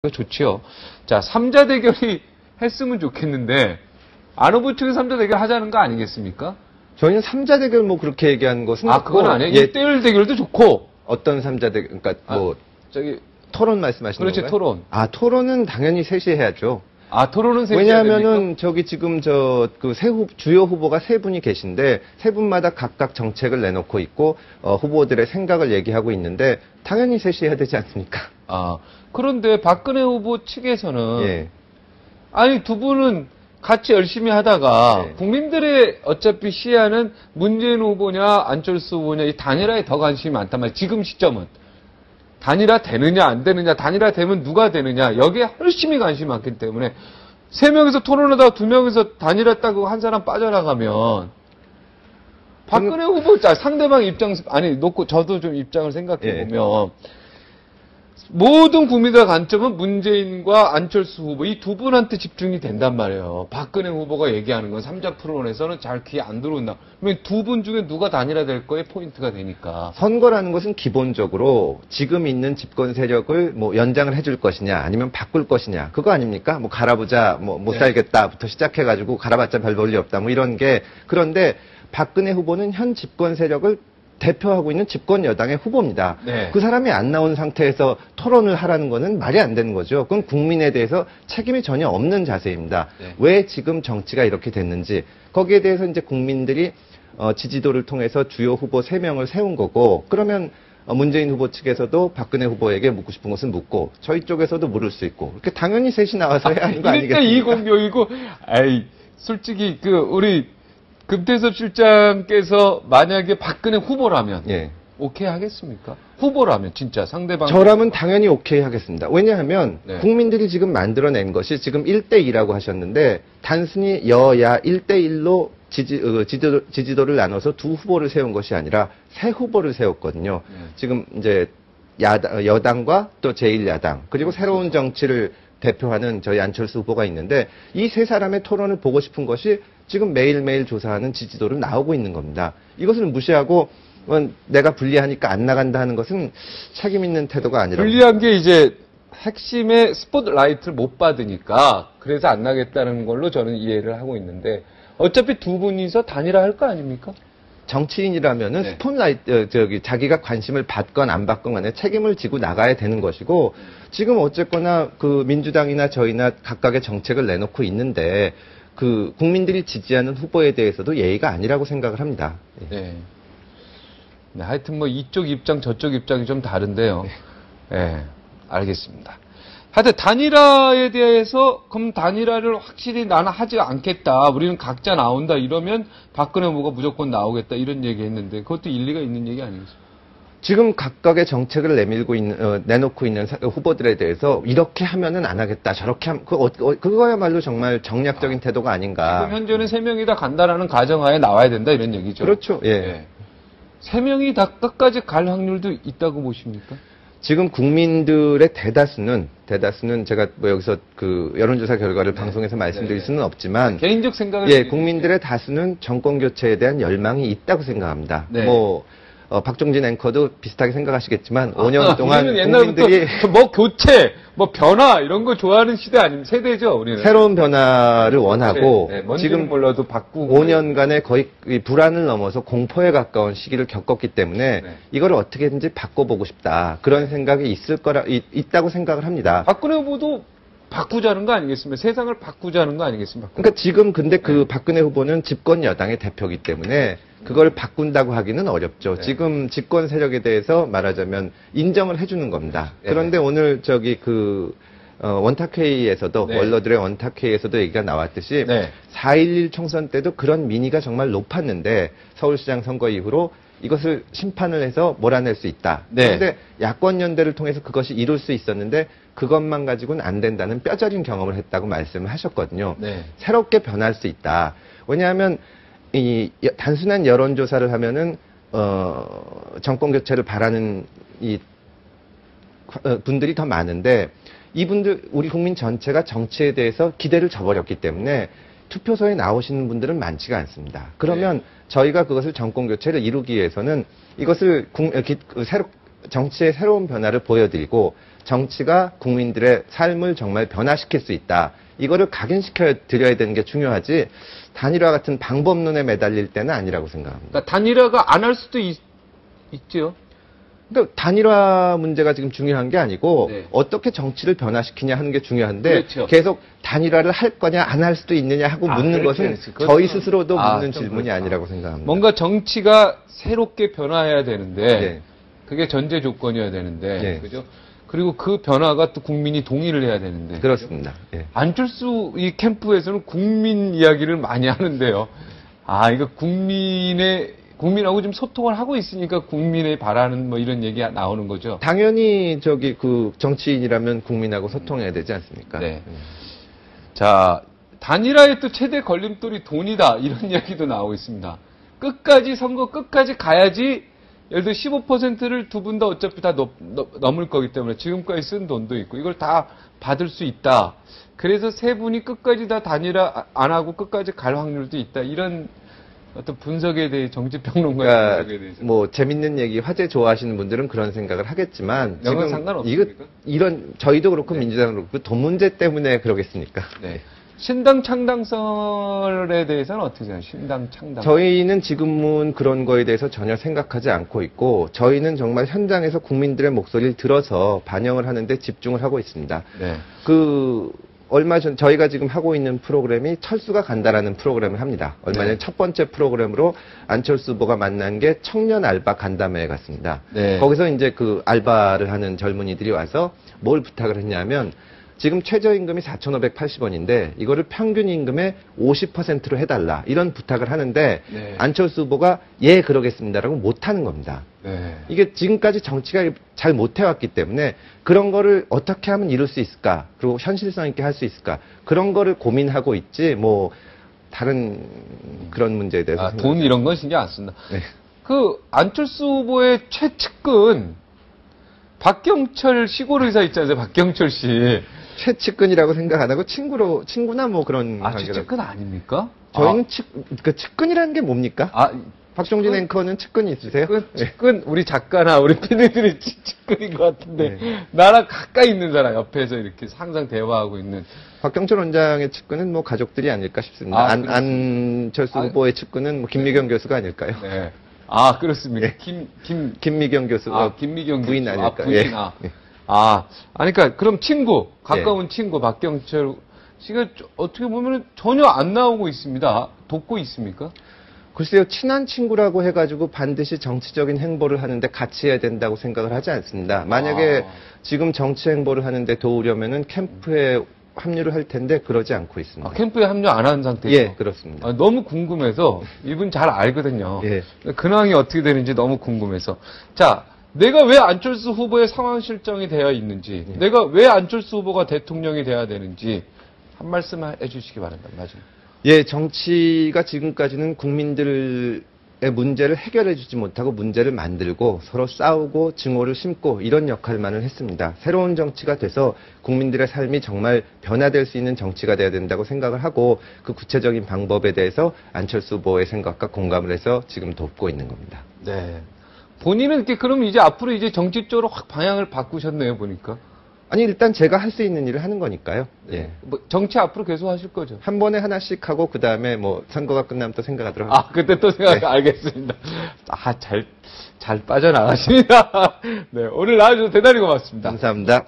좋지요. 자, 3자 대결이 했으면 좋겠는데, 안 후보 측에 3자 대결 하자는 거 아니겠습니까? 저희는 3자 대결 뭐 그렇게 얘기하는 것은. 그건 아니에요. 1대1 대결도 좋고. 어떤 3자 대결, 그러니까 토론 말씀하시는 그렇지, 건가요? 토론. 토론은 당연히 셋이 해야죠. 토론은 셋이 왜냐하면은 지금 주요 후보가 세 분이 계신데 세 분마다 각각 정책을 내놓고 있고 후보들의 생각을 얘기하고 있는데 당연히 셋이 해야 되지 않습니까? 그런데 박근혜 후보 측에서는 예. 아니 두 분은 같이 열심히 하다가 네. 국민들의 어차피 시야는 문재인 후보냐 안철수 후보냐 이 단일화에 더 관심이 많단 말이에요. 지금 시점은. 단일화 되느냐 안 되느냐, 단일화 되면 누가 되느냐, 여기에 훨씬 관심이 많기 때문에 3명이서 토론하다가 2명이서 단일화 따고 한 사람 빠져나가면 박근혜 후보, 상대방 입장, 놓고 저도 좀 입장을 생각해보면 모든 국민들의 관점은 문재인과 안철수 후보 이 두 분한테 집중이 된단 말이에요. 박근혜 후보가 얘기하는 건 3자 토론에서는 잘 귀에 안 들어온다. 그러면 두 분 중에 누가 단일화 될 거에 포인트가 되니까. 선거라는 것은 기본적으로 지금 있는 집권 세력을 연장을 해줄 것이냐 아니면 바꿀 것이냐 그거 아닙니까? 갈아보자 못 살겠다부터 시작해가지고 갈아봤자 별 볼일 없다 이런 게. 그런데 박근혜 후보는 현 집권 세력을 대표하고 있는 집권 여당의 후보입니다. 네. 그 사람이 안 나온 상태에서 토론을 하라는 것은 말이 안 되는 거죠. 그건 국민에 대해서 책임이 전혀 없는 자세입니다. 네. 왜 지금 정치가 이렇게 됐는지 거기에 대해서 이제 국민들이 지지도를 통해서 주요 후보 3명을 세운 거고, 그러면 문재인 후보 측에서도 박근혜 후보에게 묻고 싶은 것은 묻고 저희 쪽에서도 물을 수 있고 이렇게 당연히 셋이 나와서 해야 하는 거 아니겠습니까? 1대2 공격이고 솔직히 우리 금태섭 실장께서 만약에 박근혜 후보라면 오케이 하겠습니까? 후보라면 진짜 상대방 저라면 당연히 오케이 하겠습니다. 왜냐하면 국민들이 지금 만들어낸 것이 지금 1대2라고 하셨는데 단순히 여야 1대1로 지지도를 나눠서 두 후보를 세운 것이 아니라 세 후보를 세웠거든요. 지금 이제 여당과 또 제1야당 그리고 새로운 정치를 대표하는 저희 안철수 후보가 있는데 이 세 사람의 토론을 보고 싶은 것이 지금 매일매일 조사하는 지지도를 나오고 있는 겁니다. 이것을 무시하고 내가 불리하니까 안 나간다 하는 것은 책임 있는 태도가 아니라. 불리한 게 이제 핵심의 스포트라이트를 못 받으니까 그래서 안 나겠다는 걸로 저는 이해를 하고 있는데 어차피 두 분이서 단일화 할 거 아닙니까? 정치인이라면은 스포트라이트 자기가 관심을 받건 안 받건 간에 책임을 지고 나가야 되는 것이고, 지금 어쨌거나 민주당이나 저희나 각각의 정책을 내놓고 있는데 국민들이 지지하는 후보에 대해서도 예의가 아니라고 생각을 합니다. 네. 하여튼 이쪽 입장 저쪽 입장이 좀 다른데요. 알겠습니다. 하여튼 단일화에 대해서 그럼 단일화를 확실히 나는 하지 않겠다. 우리는 각자 나온다. 이러면 박근혜 후보가 무조건 나오겠다. 이런 얘기 했는데 그것도 일리가 있는 얘기 아니겠습니까? 지금 각각의 정책을 내놓고 있는 후보들에 대해서 이렇게 하면은 안 하겠다. 저렇게 하면 그거야말로 정말 정략적인 태도가 아닌가. 지금 현재는 3명이 다 간다라는 가정하에 나와야 된다. 이런 얘기죠. 그렇죠. 예. 3명이 다 끝까지 갈 확률도 있다고 보십니까? 지금 국민들의 대다수는 제가 여기서 여론조사 결과를 방송에서 말씀드릴 수는 없지만 개인적 생각을 국민들의 다수는 정권 교체에 대한 열망이 있다고 생각합니다. 박종진 앵커도 비슷하게 생각하시겠지만 5년 동안 국민들이 교체, 변화 이런 거 좋아하는 세대죠. 우리는 새로운 변화를 원하고 지금 몰라도 바꾸고 5년간의 거의 불안을 넘어서 공포에 가까운 시기를 겪었기 때문에 이걸 어떻게든지 바꿔보고 싶다. 그런 생각이 있다고 생각을 합니다. 박근혜 후보도 바꾸자는 거 아니겠습니까? 세상을 바꾸자는 거 아니겠습니까? 그러니까 지금 근데 박근혜 후보는 집권 여당의 대표이기 때문에 그걸 바꾼다고 하기는 어렵죠. 지금 집권 세력에 대해서 말하자면 인정을 해주는 겁니다. 그런데 오늘 원탁회의에서도 원로들의 원탁회의에서도 얘기가 나왔듯이 4.11 총선 때도 그런 민의가 정말 높았는데 서울시장 선거 이후로 이것을 심판을 해서 몰아낼 수 있다. 그런데 야권연대를 통해서 그것이 이룰 수 있었는데 그것만 가지고는 안 된다는 뼈저린 경험을 했다고 말씀을 하셨거든요. 새롭게 변할 수 있다. 왜냐하면 단순한 여론조사를 하면은 정권 교체를 바라는 분들이 더 많은데 이분들 우리 국민 전체가 정치에 대해서 기대를 저버렸기 때문에 투표소에 나오시는 분들은 많지가 않습니다. 그러면 저희가 그것을 정권 교체를 이루기 위해서는 이것을 정치의 새로운 변화를 보여드리고 정치가 국민들의 삶을 정말 변화시킬 수 있다. 이거를 각인시켜 드려야 되는 게 중요하지 단일화 같은 방법론에 매달릴 때는 아니라고 생각합니다. 그러니까 단일화가 안 할 수도 있죠. 그러니까 단일화 문제가 지금 중요한 게 아니고 네. 어떻게 정치를 변화시키냐 하는 게 중요한데 그렇죠. 계속 단일화를 할 거냐 안 할 수도 있느냐 하고 묻는 것은 저희 스스로도 묻는 질문이 그렇구나. 아니라고 생각합니다. 뭔가 정치가 새롭게 변화해야 되는데 네. 그게 전제 조건이어야 되는데 네. 그죠? 그리고 그 변화가 또 국민이 동의를 해야 되는데 그렇습니다. 예. 안철수 이 캠프에서는 국민 이야기를 많이 하는데요. 아, 이거 국민하고 좀 소통을 하고 있으니까 국민의 바라는 뭐 이런 얘기가 나오는 거죠. 당연히 그 정치인이라면 국민하고 소통해야 되지 않습니까? 네. 자, 단일화의 또 최대 걸림돌이 돈이다. 이런 이야기도 나오고 있습니다. 선거 끝까지 가야지, 예를 들어 15%를 두 분 다 어차피 다 넘을 거기 때문에 지금까지 쓴 돈도 있고, 이걸 다 받을 수 있다. 그래서 세 분이 끝까지 다 단일화 안 하고 끝까지 갈 확률도 있다. 이런 어떤 분석에 대해 정치평론가의 그러니까 분석에 대해서. 뭐 재밌는 얘기, 화제 좋아하시는 분들은 그런 생각을 하겠지만 영은 상관없습니까? 이런 저희도 그렇고 네. 민주당도 그렇고 돈 문제 때문에 그러겠습니까? 네. 신당 창당설에 대해서는 어떻게 생각하세요? 신당 창당. 저희는 지금은 그런 거에 대해서 전혀 생각하지 않고 있고 저희는 정말 현장에서 국민들의 목소리를 들어서 반영을 하는데 집중을 하고 있습니다. 네. 얼마 전 저희가 지금 하고 있는 프로그램이 철수가 간다라는 프로그램을 합니다. 얼마 전에 네. 첫 번째 프로그램으로 안철수 후보가 만난 게 청년 알바 간담회에 갔습니다. 네. 거기서 이제 그 알바를 하는 젊은이들이 와서 뭘 부탁을 했냐면 지금 최저임금이 4,580원인데 이거를 평균 임금의 50%로 해달라 이런 부탁을 하는데 네. 안철수 후보가 예 그러겠습니다라고 못하는 겁니다. 네. 이게 지금까지 정치가 잘 못해왔기 때문에 그런 거를 어떻게 하면 이룰 수 있을까 그리고 현실성 있게 할 수 있을까 그런 거를 고민하고 있지 뭐 다른 그런 문제에 대해서 돈 이런 건 신경 안 쓴다. 네. 그 안철수 후보의 최측근 박경철 시골의사 있지 않아요? 박경철 씨. 최측근이라고 생각 안 하고 친구나 뭐 그런 최측근 아닙니까? 저희는 측근이라는 게 뭡니까? 박종진 측근? 앵커는 측근이 있으세요? 측근 우리 작가나 우리 PD들이 측근인 것 같은데 네. 나랑 가까이 있는 사람 옆에서 이렇게 항상 대화하고 있는. 박경철 원장의 측근은 뭐 가족들이 아닐까 싶습니다. 안철수 후보의 측근은 뭐 김미경 교수가 아닐까요? 네. 그렇습니까? 예. 김미경 김미경 교수 부인 교수. 아닐까? 부인. 예. 그러니까 그럼 가까운 친구 박경철 씨가 어떻게 보면 전혀 안 나오고 있습니다. 돕고 있습니까? 글쎄요, 친한 친구라고 해가지고 반드시 정치적인 행보를 하는데 같이 해야 된다고 생각을 하지 않습니다. 만약에 지금 정치 행보를 하는데 도우려면은 캠프에 합류를 할 텐데 그러지 않고 있습니다. 캠프에 합류 안 한 상태죠? 예, 그렇습니다. 너무 궁금해서 이분 잘 알거든요. 예. 근황이 어떻게 되는지 너무 궁금해서. 자, 내가 왜 안철수 후보의 상황 실정이 되어 있는지, 내가 왜 안철수 후보가 대통령이 돼야 되는지 한 말씀 해주시기 바랍니다. 마지막. 예, 정치가 지금까지는 국민들의 문제를 해결해 주지 못하고 문제를 만들고 서로 싸우고 증오를 심고 이런 역할만을 했습니다. 새로운 정치가 돼서 국민들의 삶이 정말 변화될 수 있는 정치가 돼야 된다고 생각을 하고 그 구체적인 방법에 대해서 안철수 후보의 생각과 공감을 해서 지금 돕고 있는 겁니다. 네. 본인은 이렇게 그럼 이제 앞으로 이제 정치 쪽으로 확 방향을 바꾸셨네요, 보니까. 아니, 일단 제가 할 수 있는 일을 하는 거니까요. 예. 뭐 정치 앞으로 계속 하실 거죠? 한 번에 하나씩 하고 그 다음에 뭐 선거가 끝나면 또 생각하도록 하겠습니다. 그때 또 생각, 알겠습니다. 잘 빠져나가십니다. 네, 오늘 나와주셔서 대단히 고맙습니다. 감사합니다.